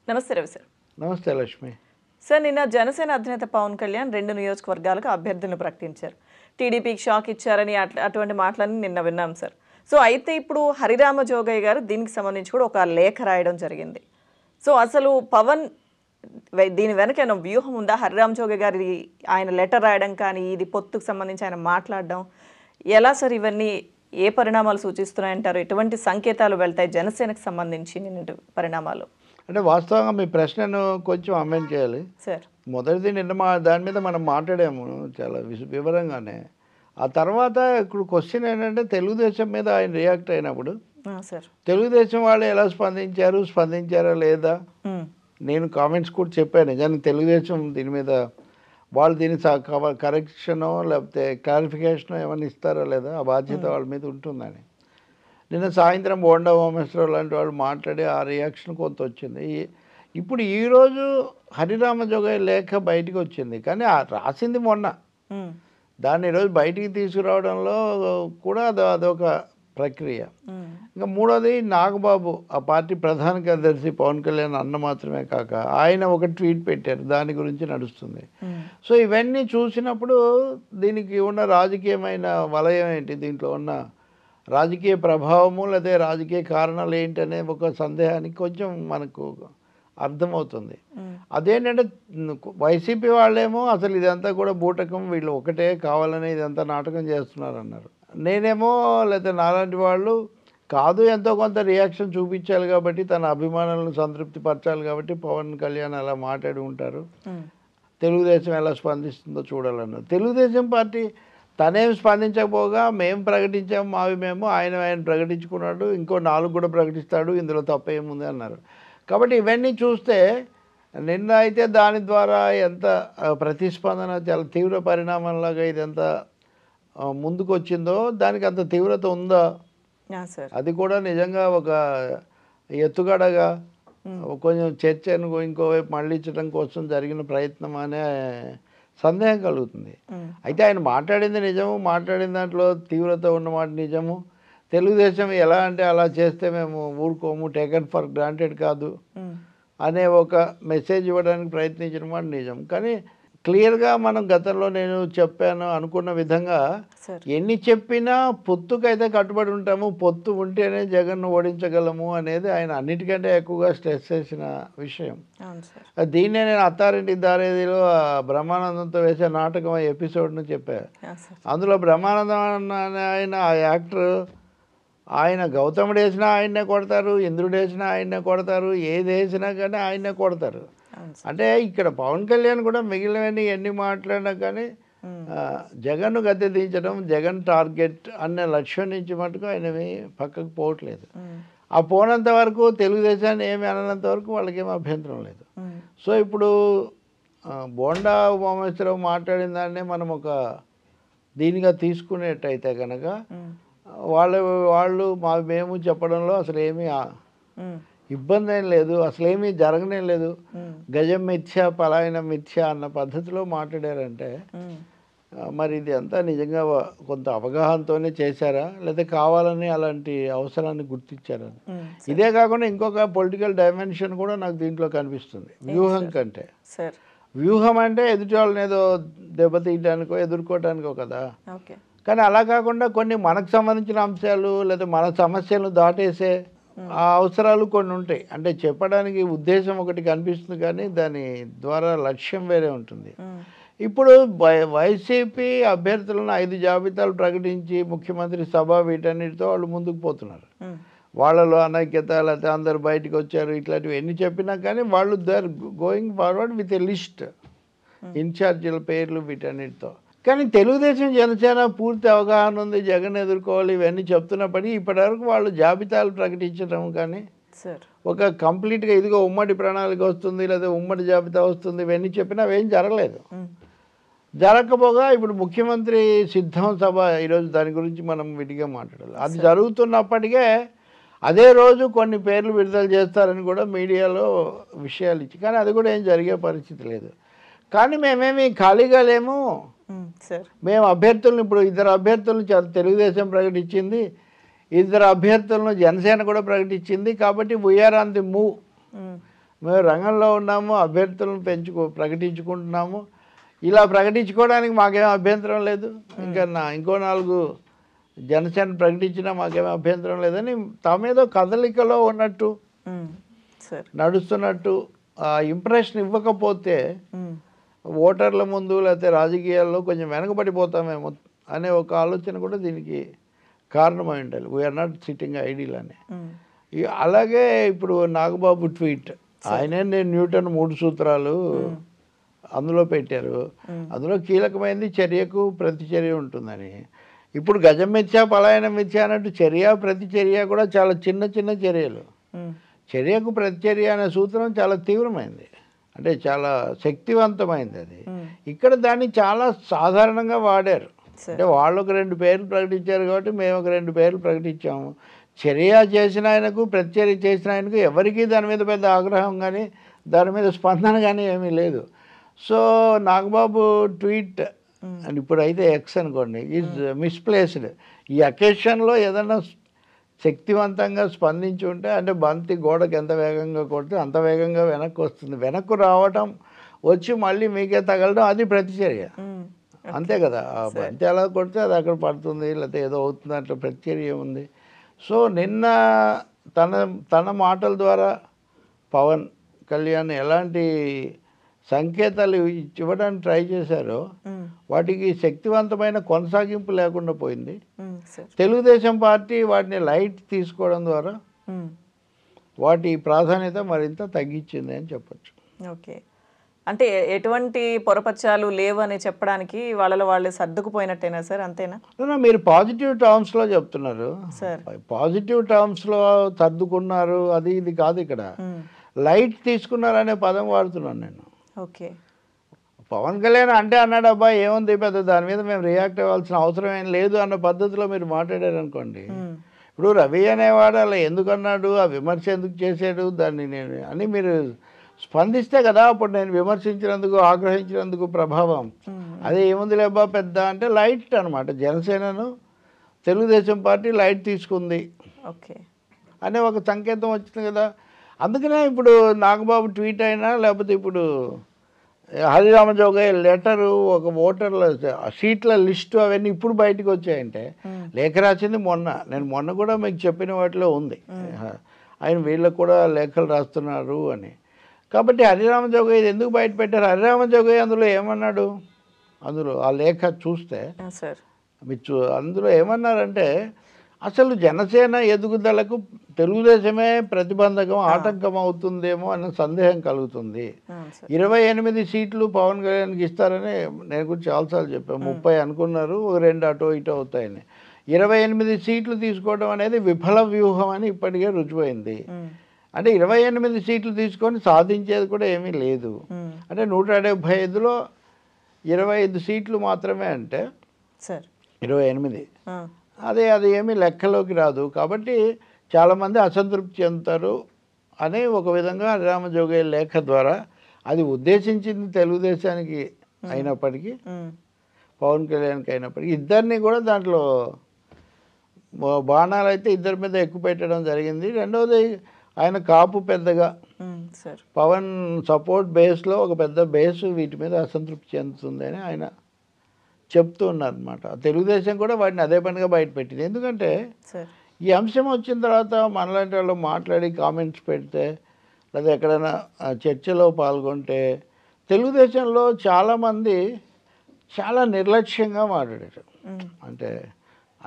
నమస్తే రవి సార్. నమస్తే లక్ష్మి. సార్, నిన్న జనసేన అధినేత పవన్ కళ్యాణ్ 2 నియోజకవర్గాలకు అభ్యర్థులను ప్రకటించారు. టీడీపీకి షాక్ ఇచ్చారని అటువంటి మాటలన్నీ నిన్న విన్నాం సార్. సో అయితే ఇప్పుడు హరిరామ జోగయ్య గారు దీనికి సంబంధించి కూడా ఒక లేఖ రాయడం జరిగింది. సో అసలు పవన్ దీని వెనక ఏమైనా వ్యూహం ఉందా? హరిరామ జోగయ్య గారి ఆయన లెటర్ రాయడం కానీ, ఇది పొత్తుకు సంబంధించి ఆయన మాట్లాడడం ఎలా సార్? ఇవన్నీ ఏ పరిణామాలు సూచిస్తున్నాయంటారు? ఎటువంటి సంకేతాలు వెళ్తాయి జనసేనకు సంబంధించి నిన్నటి పరిణామాలు? అంటే వాస్తవంగా మీ ప్రశ్నను కొంచెం అమెండ్ చేయాలి సార్. మొదటిది నిన్న దాని మీద మనం మాట్లాడాము చాలా వివరంగానే. ఆ తర్వాత ఇప్పుడు క్వశ్చన్ ఏంటంటే తెలుగుదేశం మీద ఆయన రియాక్ట్ అయినప్పుడు సార్ తెలుగుదేశం వాళ్ళు ఎలా స్పందించారా లేదా నేను కామెంట్స్ కూడా చెప్పాను. నిజానికి తెలుగుదేశం దీని మీద వాళ్ళు దీని కరెక్షనో లేకపోతే క్లారిఫికేషనో ఏమైనా ఇస్తారో లేదా ఆ బాధ్యత వాళ్ళ మీద ఉంటుందని. నిన్న సాయంత్రం బోండా ఉమేశ్వరరావు లాంటి వాళ్ళు మాట్లాడి ఆ రియాక్షన్ కొంత వచ్చింది. ఇప్పుడు ఈరోజు హరిరామ జోగయ్య లేఖ బయటికి వచ్చింది, కానీ రాసింది మొన్న. దాన్ని ఈరోజు బయటికి తీసుకురావడంలో కూడా అదొక ప్రక్రియ. ఇంకా మూడోది నాగబాబు, ఆ పార్టీ ప్రధాన కార్యదర్శి పవన్ కళ్యాణ్ అన్న మాత్రమే కాక ఆయన ఒక ట్వీట్ పెట్టారు, దాని గురించి నడుస్తుంది. సో ఇవన్నీ చూసినప్పుడు దీనికి ఉన్న రాజకీయమైన వలయం ఏంటి, దీంట్లో ఉన్న రాజకీయ ప్రభావము లేదా రాజకీయ కారణాలు ఏంటనే ఒక సందేహానికి కొంచెం మనకు అర్థమవుతుంది. అదేంటంటే వైసీపీ వాళ్ళేమో అసలు ఇదంతా కూడా బూటకం, వీళ్ళు ఒకటే కావాలని ఇదంతా నాటకం చేస్తున్నారు అన్నారు. నేనేమో లేదా నాలాంటి వాళ్ళు కాదు, ఎంతో కొంత రియాక్షన్ చూపించాలి కాబట్టి, తన అభిమానులను సంతృప్తి పరచాలి కాబట్టి పవన్ కళ్యాణ్ అలా మాట్లాడి ఉంటారు, తెలుగుదేశం ఎలా స్పందిస్తుందో చూడాలన్నారు. తెలుగుదేశం పార్టీ తనేం స్పందించకపోగా మేము ప్రకటించాము మావి మేము, ఆయన ప్రకటించుకున్నాడు, ఇంకో 4 కూడా ప్రకటిస్తాడు, ఇందులో తప్పేముంది అన్నారు. కాబట్టి ఇవన్నీ చూస్తే నిన్న అయితే దాని ద్వారా ఎంత ప్రతిస్పందన చాలా తీవ్ర పరిణామంలాగా ఇదంతా ముందుకు వచ్చిందో దానికి అంత తీవ్రత ఉందా, అది కూడా నిజంగా ఒక ఎత్తుగడగా కొంచెం చర్చను ఇంకోవైపు మళ్ళించడం కోసం జరిగిన ప్రయత్నం అనే సందేహం కలుగుతుంది. అయితే ఆయన మాట్లాడింది నిజము, మాట్లాడిన దాంట్లో తీవ్రత ఉన్నమాట నిజము. తెలుగుదేశం ఎలా అంటే అలా చేస్తే మేము ఊరుకోము, టేకన్ ఫర్ గ్రాంటెడ్ కాదు అనే ఒక మెసేజ్ ఇవ్వడానికి ప్రయత్నించిన మాట నిజం. కానీ క్లియర్గా మనం గతంలో నేను చెప్పాను అనుకున్న విధంగా ఎన్ని చెప్పినా పొత్తుకైతే కట్టుబడి ఉంటాము, పొత్తు ఉంటేనే జగన్ను ఓడించగలము అనేది ఆయన అన్నిటికంటే ఎక్కువగా స్ట్రెస్ చేసిన విషయం. దీన్నే నేను అత్తారింటి దారేదిలో బ్రహ్మానందంతో వేసే నాటకం ఎపిసోడ్ను చెప్పాను. అందులో బ్రహ్మానందం ఆయన ఆ యాక్టర్, ఆయన గౌతముడు వేసినా ఆయన్నే కొడతారు, ఇంద్రుడు వేసినా ఆయన్నే కొడతారు, ఏది వేసినా కానీ ఆయన్నే కొడతారు. అంటే ఇక్కడ పవన్ కళ్యాణ్ కూడా మిగిలినవన్నీ ఎన్ని మాట్లాడినా కానీ జగన్ను గద్దె దించడం, జగన్ టార్గెట్ అనే లక్ష్యం నుంచి మటుకు ఆయనవి పక్కకు పోవట్లేదు. ఆ పోనంత వరకు తెలుగుదేశాన్ని ఏమి అననంత వరకు వాళ్ళకేమీ అభ్యంతరం లేదు. సో ఇప్పుడు బోండా ఉమేశ్వరరావు మాట్లాడిన దాన్నే మనం ఒక దీనిగా తీసుకునేట్టయితే కనుక వాళ్ళు మేము చెప్పడంలో అసలు ఏమీ ఇబ్బంది ఏం లేదు, అసలేమీ జరగనే లేదు, గజం మిథ్య పలాయన మిథ్య అన్న పద్ధతిలో మాట్లాడారంటే మరి ఇది అంతా నిజంగా కొంత అవగాహనతోనే చేశారా లేదా కావాలని అలాంటి అవసరాన్ని గుర్తించారా? ఇదే కాకుండా ఇంకొక పొలిటికల్ డైమెన్షన్ కూడా నాకు దీంట్లో కనిపిస్తుంది. వ్యూహం కంటే వ్యూహం అంటే ఎదుటి వాళ్ళని ఏదో దెబ్బతీయడానికో ఎదుర్కోవడానికో కదా, కానీ అలా కాకుండా కొన్ని మనకు సంబంధించిన అంశాలు లేదా మన సమస్యలను దాటేసే ఆ అవసరాలు కొన్ని ఉంటాయి. అంటే చెప్పడానికి ఉద్దేశం ఒకటి కనిపిస్తుంది కానీ దాని ద్వారా లక్ష్యం వేరే ఉంటుంది. ఇప్పుడు వైసీపీ అభ్యర్థులను 5 జాబితాలు ప్రకటించి ముఖ్యమంత్రి సభ వీటన్నిటితో వాళ్ళు ముందుకు పోతున్నారు. వాళ్ళలో అనైక్యత లేకపోతే అందరు బయటకు వచ్చారు ఇట్లాంటివి ఎన్ని చెప్పినా కానీ వాళ్ళు they are going forward with a list, ఇన్ఛార్జీల పేర్లు వీటన్నిటితో. కానీ తెలుగుదేశం జనసేన పూర్తి అవగాహన ఉంది, జగన్ ఎదుర్కోవాలి ఇవన్నీ చెప్తున్నప్పటికీ ఇప్పటివరకు వాళ్ళు జాబితాలు ప్రకటించడం కానీ ఒక కంప్లీట్గా ఇదిగో ఉమ్మడి ప్రణాళిక వస్తుంది లేదా ఉమ్మడి జాబితా వస్తుంది ఇవన్నీ చెప్పినా అవేం జరగలేదు. జరగకపోగా ఇప్పుడు ముఖ్యమంత్రి సిద్ధం సభ ఈరోజు దాని గురించి మనం విడిగా మాట్లాడాలి. అది జరుగుతున్నప్పటికే అదే రోజు కొన్ని పేర్లు విడుదల చేస్తారని కూడా మీడియాలో విషయాలు ఇచ్చి, కానీ అది కూడా ఏం జరిగే పరిస్థితి లేదు. కానీ మేమేమి ఖాళీగా లేము, మేము అభ్యర్థులను ఇప్పుడు 2 అభ్యర్థులను తెలుగుదేశం ప్రకటించింది, 2 అభ్యర్థులను జనసేన కూడా ప్రకటించింది, కాబట్టి వీఆర్ ఆన్ ది మూవ్. మేము రంగంలో ఉన్నాము, అభ్యర్థులను ప్రకటించుకుంటున్నాము. ఇలా ప్రకటించుకోవడానికి మాకేం అభ్యంతరం లేదు. ఇంకా ఇంకో 4 జనసేన ప్రకటించినా మాకేం అభ్యంతరం లేదని తమేదో కదలికలో ఉన్నట్టు నడుస్తున్నట్టు ఆ ఇంప్రెషన్ ఇవ్వకపోతే ఓటర్ల ముందు లేకపోతే రాజకీయాల్లో కొంచెం వెనకబడిపోతామేమో అనే ఒక ఆలోచన కూడా దీనికి కారణమై ఉండాలి. వీఆర్ నాట్ సిట్టింగ్ ఐడియల్ అని. అలాగే ఇప్పుడు నాగబాబు ట్వీట్, ఆయనే నేను న్యూటన్ 3 సూత్రాలు అందులో పెట్టారు. అందులో కీలకమైనది చర్యకు ప్రతిచర్య ఉంటుందని. ఇప్పుడు గజం మిథ్య పలాయనం మిథ్య అన్నట్టు చర్య ప్రతిచర్య కూడా చాలా చిన్న చిన్న చర్యలు. చర్యకు ప్రతిచర్య అనే సూత్రం చాలా తీవ్రమైంది, అంటే చాలా శక్తివంతమైంది. అది ఇక్కడ దాన్ని చాలా సాధారణంగా వాడారు. అంటే వాళ్ళు ఒక 2 పేర్లు ప్రకటించారు కాబట్టి మేము ఒక 2 పేర్లు ప్రకటించాము. చర్య చేసిన ఆయనకు ప్రతిచర్య చేసిన ఆయనకు ఎవరికీ దాని మీద పెద్ద ఆగ్రహం కానీ దాని మీద స్పందన కానీ ఏమీ లేదు. సో నాగబాబు ట్వీట్ అండ్ ఇప్పుడైతే ఎక్స్ అనుకోండి ఈజ్ మిస్ప్లేస్డ్. ఈ అకేషన్లో ఏదైనా శక్తివంతంగా స్పందించి ఉంటే, అంటే బంతి గోడకు ఎంత వేగంగా కొడితే అంత వేగంగా వెనక్కి వస్తుంది. వెనక్కు రావటం వచ్చి మళ్ళీ మీకే తగలడం అది ప్రతిచర్య, అంతే కదా. ఆ బంతి ఎలా కొడితే అది అక్కడ పడుతుంది లేకపోతే ఏదో అవుతుంది, అట్లా ప్రతిచర్య ఉంది. సో నిన్న తన మాటల ద్వారా పవన్ కళ్యాణ్ ఎలాంటి సంకేతాలు ఇవ్వడానికి ట్రై చేశారో వాటికి శక్తివంతమైన కొనసాగింపు లేకుండా పోయింది. తెలుగుదేశం పార్టీ వాటిని లైట్ తీసుకోవడం ద్వారా వాటి ప్రాధాన్యత మరింత తగ్గించింది అని చెప్పచ్చు. ఓకే, అంటే ఎటువంటి పొరపచ్చాలు లేవు అని చెప్పడానికి వాళ్ళలో వాళ్ళు సర్దుకుపోయినట్టేనా సార్, అంతేనా? మీరు పాజిటివ్ టర్మ్స్లో చెప్తున్నారు సార్. పాజిటివ్ టర్మ్స్లో సర్దుకున్నారు అది ఇది కాదు, ఇక్కడ లైట్ తీసుకున్నారనే పదం వాడుతున్నాను నేను. ఓకే, పవన్ కళ్యాణ్ అంటే అన్నాడు అబ్బాయి ఏముంది పెద్ద దాని మీద మేము రియాక్ట్ అవ్వాల్సిన అవసరం ఏం లేదు అన్న పద్ధతిలో మీరు మాట్లాడారు అనుకోండి. ఇప్పుడు రవి అనేవాడు అలా ఎందుకు అన్నాడు, ఆ విమర్శ ఎందుకు చేశాడు దాన్ని నేను అని మీరు స్పందిస్తే కదా అప్పుడు నేను విమర్శించినందుకు ఆగ్రహించినందుకు ప్రభావం. అదే ఏముంది లేబ్బా పెద్ద అంటే లైట్ అనమాట. జనసేనను తెలుగుదేశం పార్టీ లైట్ తీసుకుంది ఓకే అనే ఒక సంకేతం వచ్చింది కదా. అందుకనే ఇప్పుడు నాగబాబు ట్వీట్ అయినా లేకపోతే ఇప్పుడు హరిరామ జోగయ్య లెటరు ఒక ఓటర్ల సీట్ల లిస్టు అవన్నీ ఇప్పుడు బయటకు వచ్చాయంటే లేఖ రాసింది నేను మొన్న కూడా మీకు చెప్పిన వాటిలో ఉంది. ఆయన వీళ్ళకు కూడా లేఖలు రాస్తున్నారు అని. కాబట్టి హరిరామ జోగయ్య ఎందుకు బయట పెట్టారు? హరిరామ జోగయ్య అందులో ఏమన్నాడు, అందులో ఆ లేఖ చూస్తే అందులో ఏమన్నారంటే అసలు జనసేన ఎదుగుదలకు తెలుగుదేశమే ప్రతిబంధకం ఆటంకం అవుతుందేమో అన్న సందేహం కలుగుతుంది. 28 సీట్లు పవన్ కళ్యాణ్కి ఇస్తారని నేను కూడా చాలాసార్లు చెప్పాను. 30 అనుకున్నారు, 2 అటో ఇటో అవుతాయని. 28 సీట్లు తీసుకోవడం అనేది విఫల వ్యూహం అని ఇప్పటికే రుజువైంది. అంటే 28 సీట్లు తీసుకొని సాధించేది కూడా ఏమీ లేదు. అంటే 175లో 25 సీట్లు మాత్రమే, అంటే 28 అది ఏమీ లెక్కలోకి రాదు. కాబట్టి చాలామంది అసంతృప్తి చెందుతారు అని ఒక విధంగా హరిరామ జోగయ్య లేఖ ద్వారా అది ఉద్దేశించింది తెలుగుదేశానికి అయినప్పటికీ పవన్ కళ్యాణ్కి అయినప్పటికీ ఇద్దరిని కూడా దాంట్లో బాణాలు అయితే ఇద్దరి మీద ఎక్కువ పెట్టడం జరిగింది. రెండవది ఆయన కాపు పెద్దగా పవన్ సపోర్ట్ బేస్లో ఒక పెద్ద బేసు వీటి మీద అసంతృప్తి చెందుతుంది అని ఆయన చెప్తూ ఉన్నారనమాట. తెలుగుదేశం కూడా వాటిని అదే పనిగా బయటపెట్టింది. ఎందుకంటే ఈ అంశం వచ్చిన తర్వాత మనలాంటి వాళ్ళు మాట్లాడి కామెంట్స్ పెడితే లేదా ఎక్కడైనా చర్చలో పాల్గొంటే తెలుగుదేశంలో చాలామంది చాలా నిర్లక్ష్యంగా మాట్లాడారు.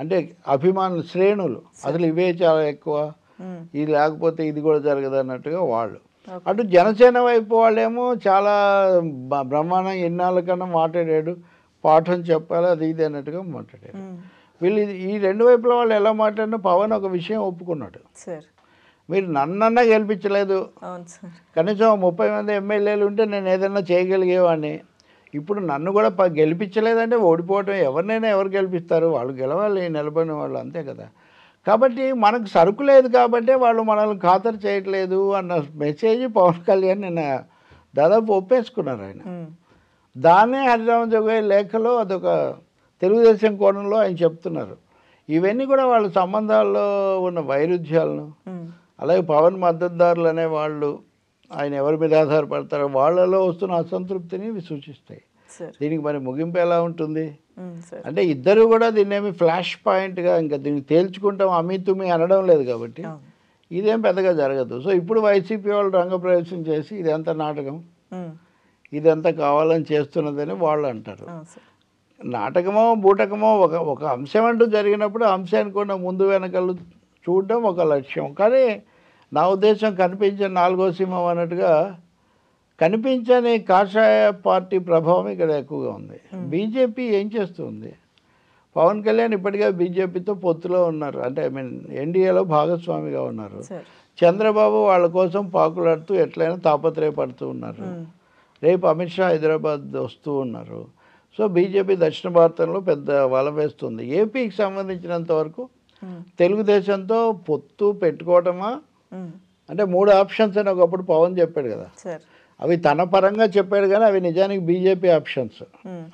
అంటే అభిమానులు శ్రేణులు అసలు ఇవే చాలా ఎక్కువ, ఇది లేకపోతే ఇది కూడా జరగదు అన్నట్టుగా వాళ్ళు. అటు జనసేన వైపు వాళ్ళేమో చాలా బ్రహ్మాండంగా ఎన్నాళ్ళ కన్నా మాట్లాడాడు, పాఠం చెప్పాలి అది ఇది అన్నట్టుగా మాట్లాడారు. వీళ్ళు ఈ 2 వైపుల వాళ్ళు ఎలా మాట్లాడినా పవన్ ఒక విషయం ఒప్పుకున్నాడు, మీరు నన్నన్నా గెలిపించలేదు, కనీసం 30 మంది ఎమ్మెల్యేలు ఉంటే నేను ఏదైనా చేయగలిగేవాడిని, ఇప్పుడు నన్ను కూడా గెలిపించలేదంటే ఓడిపోవటం, ఎవరినైనా ఎవరు గెలిపిస్తారు, వాళ్ళు గెలవాలి నిలబడిన వాళ్ళు, అంతే కదా. కాబట్టి మనకు సరుకు లేదు కాబట్టి వాళ్ళు మనల్ని ఖాతరు చేయట్లేదు అన్న మెసేజ్ పవన్ కళ్యాణ్ నిన్న దాదాపు ఒప్పేసుకున్నారు ఆయన. దాన్నే హరిరామ జోగయ్య లేఖలో అదొక తెలుగుదేశం కోణంలో ఆయన చెప్తున్నారు. ఇవన్నీ కూడా వాళ్ళ సంబంధాల్లో ఉన్న వైరుధ్యాలను, అలాగే పవన్ మద్దతుదారులు అనే వాళ్ళు ఆయన ఎవరి మీద ఆధారపడతారో వాళ్ళలో వస్తున్న అసంతృప్తిని ఇవి సూచిస్తాయి. సార్ దీనికి మరి ముగింపు ఎలా ఉంటుంది సార్ అంటే ఇద్దరు కూడా దీన్ని ఏమి ఫ్లాష్ పాయింట్గా ఇంకా దీన్ని తేల్చుకుంటాం అమితుమి అనడం లేదు కాబట్టి ఇదేం పెద్దగా జరగదు. సో ఇప్పుడు వైసీపీ వాళ్ళు రంగప్రవేశం చేసి ఇదంతా నాటకం, ఇదంతా కావాలని చేస్తున్నదని వాళ్ళు అంటారు. నాటకమో బూటకమో ఒక అంశం అంటూ జరిగినప్పుడు అంశానికి కూడా ముందు వెనకలు చూడడం ఒక లక్ష్యం. కానీ నా ఉద్దేశం కనిపించే నాలుగో సింహం అన్నట్టుగా కనిపించని కాషాయ పార్టీ ప్రభావం ఇక్కడ ఎక్కువగా ఉంది. బీజేపీ ఏం చేస్తుంది? పవన్ కళ్యాణ్ ఇప్పటికే బీజేపీతో పొత్తులో ఉన్నారు, అంటే ఐ మీన్ ఎన్డీఏలో భాగస్వామిగా ఉన్నారు. చంద్రబాబు వాళ్ళ కోసం పాకులాడుతూ ఎట్లయినా తాపత్రయపడుతూ ఉన్నారు. రేపు అమిత్ షా హైదరాబాద్ వస్తూ ఉన్నారు. సో బీజేపీ దక్షిణ భారతంలో పెద్ద వల వేస్తుంది. ఏపీకి సంబంధించినంత వరకు తెలుగుదేశంతో పొత్తు పెట్టుకోవటమా అంటే 3 ఆప్షన్స్ అని ఒకప్పుడు పవన్ చెప్పాడు కదా, అవి తన పరంగా చెప్పాడు కానీ అవి నిజానికి బీజేపీ ఆప్షన్స్.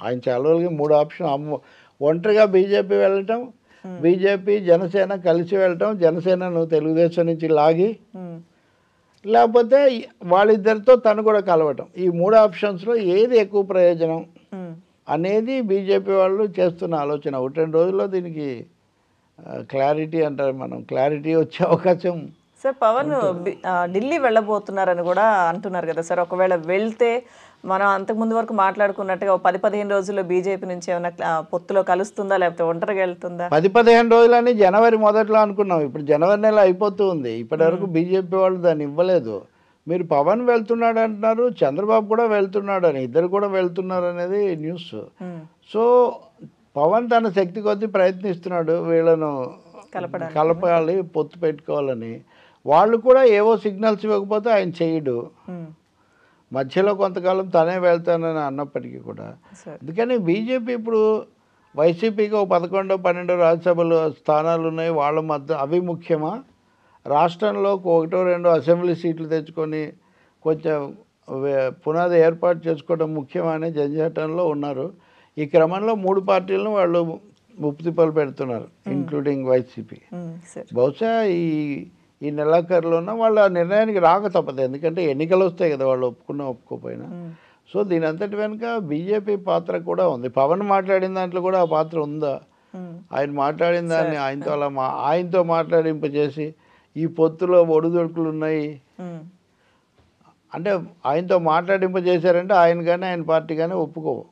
ఆయన చాలా రోజులకి 3 ఆప్షన్ ఒంటరిగా బీజేపీ వెళ్ళటం, బీజేపీ జనసేన కలిసి వెళ్ళటం, జనసేనను తెలుగుదేశం నుంచి లాగి లేకపోతే వాళ్ళిద్దరితో తను కూడా కలవటం. ఈ 3 ఆప్షన్స్లో ఏది ఎక్కువ ప్రయోజనం అనేది బీజేపీ వాళ్ళు చేస్తున్న ఆలోచన. 1-2 రోజుల్లో దీనికి క్లారిటీ అంటారు, మనం క్లారిటీ వచ్చే అవకాశం. సార్ పవన్ ఢిల్లీ వెళ్ళబోతున్నారని కూడా అంటున్నారు కదా సార్. ఒకవేళ వెళ్తే మనం అంతకుముందు వరకు మాట్లాడుకున్నట్టుగా 10-15 రోజుల్లో బీజేపీ నుంచి ఏమైనా పొత్తులో కలుస్తుందా లేకపోతే ఒంటరిగా వెళ్తుందా? 10-15 రోజులని జనవరి మొదట్లో అనుకున్నాం, ఇప్పుడు జనవరి నెల అయిపోతూ ఉంది. ఇప్పటి వరకు బీజేపీ వాళ్ళు దాన్ని ఇవ్వలేదు. మీరు పవన్ వెళ్తున్నాడు అంటున్నారు, చంద్రబాబు కూడా వెళ్తున్నాడు అని, ఇద్దరు కూడా వెళ్తున్నారు అనేది న్యూస్. సో పవన్ తన శక్తి కొద్దీ ప్రయత్నిస్తున్నాడు వీళ్ళను కలపాలి, పొత్తు పెట్టుకోవాలని. వాళ్ళు కూడా ఏవో సిగ్నల్స్ ఇవ్వకపోతే ఆయన చేయడు. మధ్యలో కొంతకాలం తనే వెళ్తానని అన్నప్పటికీ కూడా. అందుకని బీజేపీ ఇప్పుడు వైసీపీకి 11-12 రాజ్యసభలు స్థానాలు ఉన్నాయి, వాళ్ళ మధ్య అవి ముఖ్యమా? రాష్ట్రంలో 1-2 అసెంబ్లీ సీట్లు తెచ్చుకొని కొంచెం పునాది ఏర్పాటు చేసుకోవడం ముఖ్యమనే జంజాటంలో ఉన్నారు. ఈ క్రమంలో 3 పార్టీలను వాళ్ళు ముప్పుతిప్పలు పెడుతున్నారు, ఇంక్లూడింగ్ వైసీపీ. బహుశా ఈ నెలాఖరులోన వాళ్ళ నిర్ణయానికి రాక తప్పదు, ఎందుకంటే ఎన్నికలు వస్తాయి కదా, వాళ్ళు ఒప్పుకోకపోయినా. సో దీని అంతటి వెనుక బీజేపీ పాత్ర కూడా ఉంది. పవన్ మాట్లాడిన దాంట్లో కూడా ఆ పాత్ర ఉందా? ఆయన మాట్లాడిన దాన్ని ఆయనతో మాట్లాడింపజేసి ఈ పొత్తులో ఒడిదొడుకులు ఉన్నాయి అంటే ఆయనతో మాట్లాడింపజేశారంటే ఆయన కానీ ఆయన పార్టీ కానీ ఒప్పుకోవు.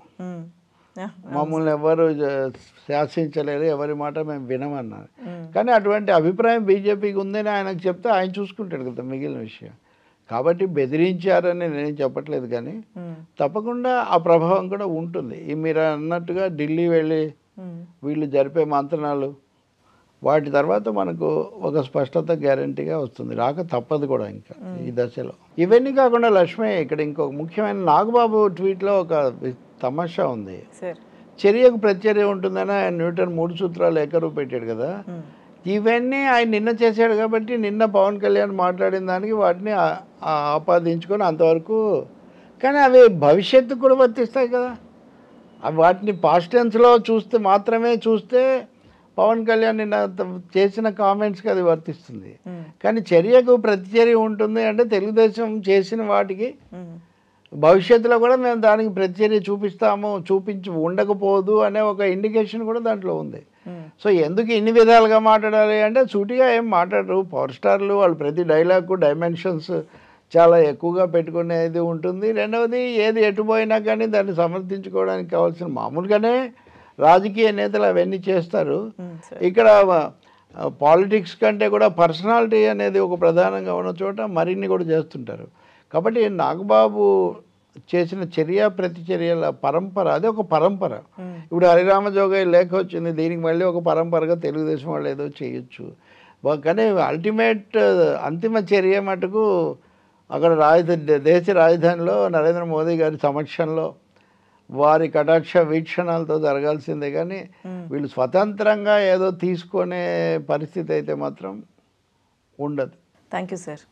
మమ్మల్ని ఎవరు శాసించలేరు, ఎవరి మాట మేము వినమన్నారు. కానీ అటువంటి అభిప్రాయం బీజేపీకి ఉందని ఆయనకు చెప్తే ఆయన చూసుకుంటాడు కదా మిగిలిన విషయం. కాబట్టి బెదిరించారని నేను చెప్పట్లేదు, కానీ తప్పకుండా ఆ ప్రభావం కూడా ఉంటుంది. మీరు అన్నట్టుగా ఢిల్లీ వెళ్ళి వీళ్ళు జరిపే మంత్రణాలు వాటి తర్వాత మనకు ఒక స్పష్టత గ్యారంటీగా వస్తుంది, రాక తప్పదు కూడా ఇంకా ఈ దశలో. ఇవన్నీ కాకుండా లక్ష్మి, ఇక్కడ ఇంకొక ముఖ్యమైన నాగబాబు ట్వీట్లో ఒక తమాషా ఉంది. చర్యకు ప్రతిచర్య ఉంటుందని ఆయన న్యూటన్ 3 సూత్రాలు ఏకరువు పెట్టాడు కదా. ఇవన్నీ ఆయన నిన్న చేశాడు కాబట్టి నిన్న పవన్ కళ్యాణ్ మాట్లాడిన దానికి వాటిని ఆపాదించుకొని అంతవరకు, కానీ అవి భవిష్యత్తు కూడా వర్తిస్తాయి కదా. అవి వాటిని పాస్ట్ టెన్స్లో చూస్తే పవన్ కళ్యాణ్ నిన్న చేసిన కామెంట్స్కి అది వర్తిస్తుంది. కానీ చర్యకు ప్రతిచర్య ఉంటుంది అంటే తెలుగుదేశం చేసిన వాటికి భవిష్యత్తులో కూడా మేము దానికి ప్రతిచర్య చూపించి ఉండకపోదు అనే ఒక ఇండికేషన్ కూడా దాంట్లో ఉంది. సో ఎందుకు ఇన్ని విధాలుగా మాట్లాడాలి అంటే సూటిగా ఏం మాట్లాడరు పవర్ స్టార్లు. వాళ్ళు ప్రతి డైలాగ్కు డైమెన్షన్స్ చాలా ఎక్కువగా పెట్టుకునేది ఉంటుంది. రెండవది ఏది ఎటుపోయినా కానీ దాన్ని సమర్థించుకోవడానికి కావాల్సిన మామూలుగానే రాజకీయ నేతలు అవన్నీ చేస్తారు. ఇక్కడ పాలిటిక్స్ కంటే కూడా పర్సనాలిటీ అనేది ఒక ప్రధానంగా ఉన్న చోట మరిన్ని కూడా చేస్తుంటారు. కాబట్టి నాగబాబు చేసిన చర్య ప్రతిచర్యల పరంపర, అదే ఒక పరంపర. ఇప్పుడు హరిరామ జోగయ్య లేఖ వచ్చింది, దీనికి మళ్ళీ ఒక పరంపరగా తెలుగుదేశం వాళ్ళు ఏదో చేయొచ్చు. కానీ అల్టిమేట్ అంతిమ చర్య మటుకు అక్కడ దేశ రాజధానిలో నరేంద్ర మోదీ గారి సమక్షంలో వారి కటాక్ష వీక్షణాలతో జరగాల్సిందే. కానీ వీళ్ళు స్వతంత్రంగా ఏదో తీసుకునే పరిస్థితి అయితే మాత్రం ఉండదు. Thank you sir.